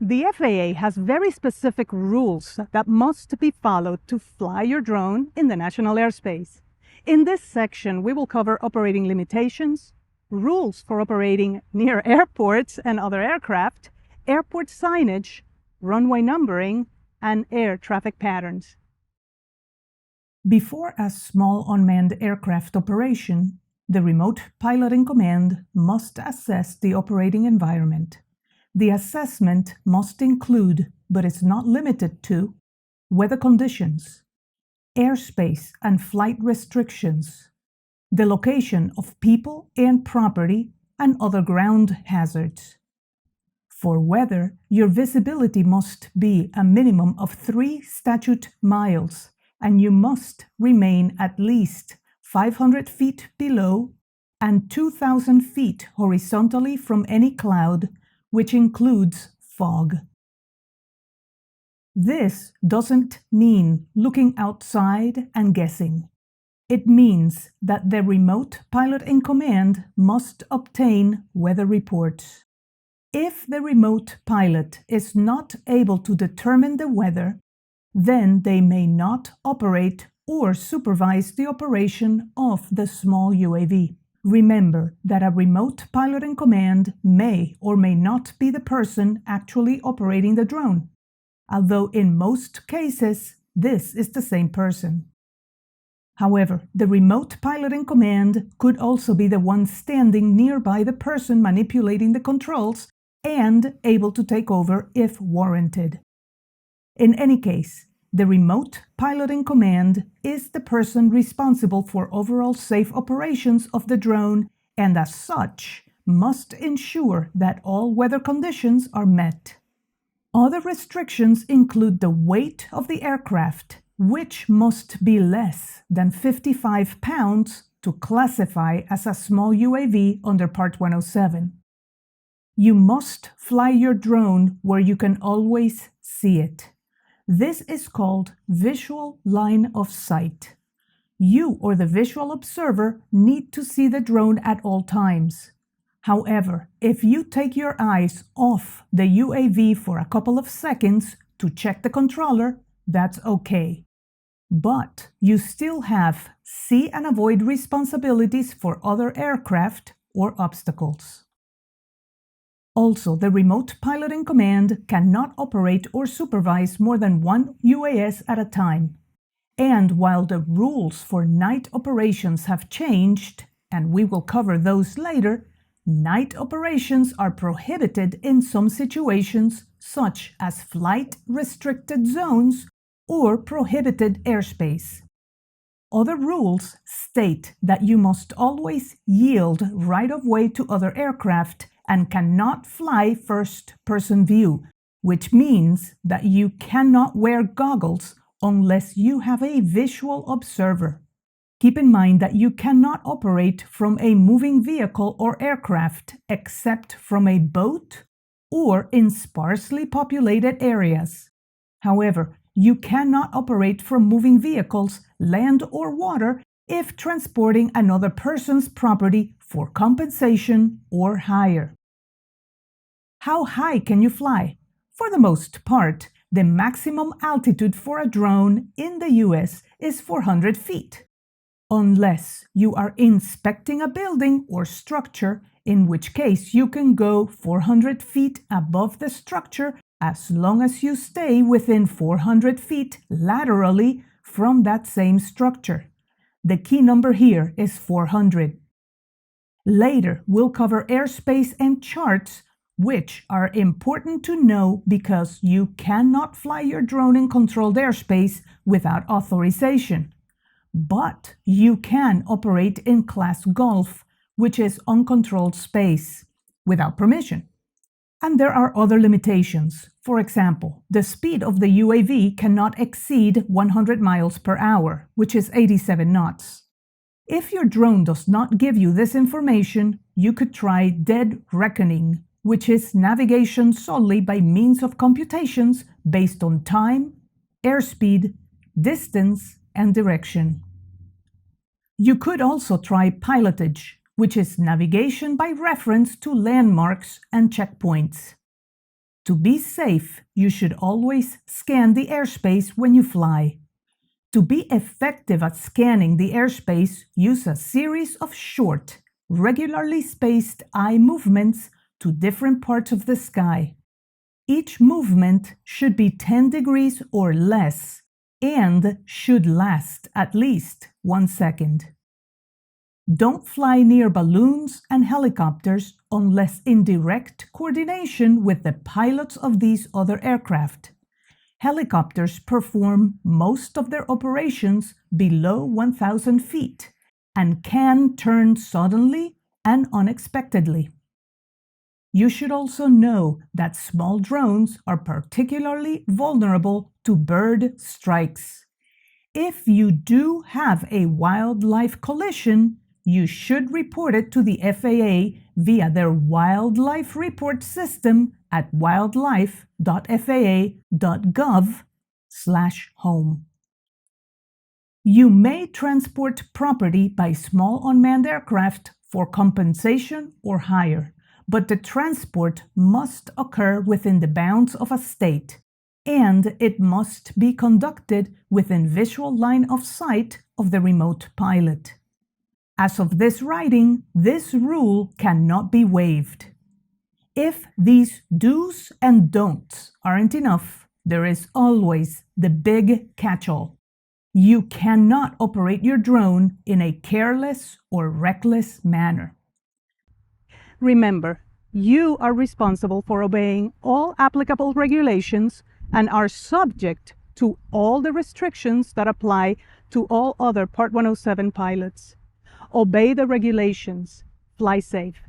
The FAA has very specific rules that must be followed to fly your drone in the national airspace. In this section, we will cover operating limitations, rules for operating near airports and other aircraft, airport signage, runway numbering, and air traffic patterns. Before a small unmanned aircraft operation, the remote pilot in command must assess the operating environment. The assessment must include, but is not limited to, weather conditions, airspace and flight restrictions, the location of people and property, and other ground hazards. For weather, your visibility must be a minimum of 3 statute miles, and you must remain at least 500 feet below and 2,000 feet horizontally from any cloud, which includes fog. This doesn't mean looking outside and guessing. It means that the remote pilot in command must obtain weather reports. If the remote pilot is not able to determine the weather, then they may not operate or supervise the operation of the small UAV. Remember that a remote pilot in command may or may not be the person actually operating the drone, although in most cases this is the same person. However, the remote pilot in command could also be the one standing nearby the person manipulating the controls and able to take over if warranted. In any case, the remote pilot in command is the person responsible for overall safe operations of the drone and as such must ensure that all weather conditions are met. Other restrictions include the weight of the aircraft, which must be less than 55 pounds to classify as a small UAV under Part 107. You must fly your drone where you can always see it. This is called visual line of sight. You or the visual observer need to see the drone at all times. However, if you take your eyes off the UAV for a couple of seconds to check the controller, that's okay. But you still have see and avoid responsibilities for other aircraft or obstacles. Also, the remote pilot in command cannot operate or supervise more than one UAS at a time. And while the rules for night operations have changed, and we will cover those later, night operations are prohibited in some situations, such as flight-restricted zones or prohibited airspace. Other rules state that you must always yield right-of-way to other aircraft and cannot fly first-person view, which means that you cannot wear goggles unless you have a visual observer. Keep in mind that you cannot operate from a moving vehicle or aircraft except from a boat or in sparsely populated areas. However, you cannot operate from moving vehicles, land or water, if transporting another person's property for compensation or hire. How high can you fly? For the most part, the maximum altitude for a drone in the US is 400 feet. Unless you are inspecting a building or structure, in which case you can go 400 feet above the structure as long as you stay within 400 feet laterally from that same structure. The key number here is 400. Later, we'll cover airspace and charts, which are important to know because you cannot fly your drone in controlled airspace without authorization. But you can operate in Class Golf, which is uncontrolled space, without permission. And there are other limitations. For example, the speed of the UAV cannot exceed 100 miles per hour, which is 87 knots. If your drone does not give you this information, you could try dead reckoning, which is navigation solely by means of computations based on time, airspeed, distance, and direction. You could also try pilotage, which is navigation by reference to landmarks and checkpoints. To be safe, you should always scan the airspace when you fly. To be effective at scanning the airspace, use a series of short, regularly spaced eye movements to different parts of the sky. Each movement should be 10 degrees or less and should last at least 1 second. Don't fly near balloons and helicopters unless in direct coordination with the pilots of these other aircraft. Helicopters perform most of their operations below 1,000 feet and can turn suddenly and unexpectedly. You should also know that small drones are particularly vulnerable to bird strikes. If you do have a wildlife collision, you should report it to the FAA via their wildlife report system at wildlife.faa.gov/home. You may transport property by small unmanned aircraft for compensation or hire, but the transport must occur within the bounds of a state, and it must be conducted within visual line of sight of the remote pilot. As of this writing, this rule cannot be waived. If these do's and don'ts aren't enough, there is always the big catch-all. You cannot operate your drone in a careless or reckless manner. Remember, you are responsible for obeying all applicable regulations and are subject to all the restrictions that apply to all other Part 107 pilots. Obey the regulations. Fly safe.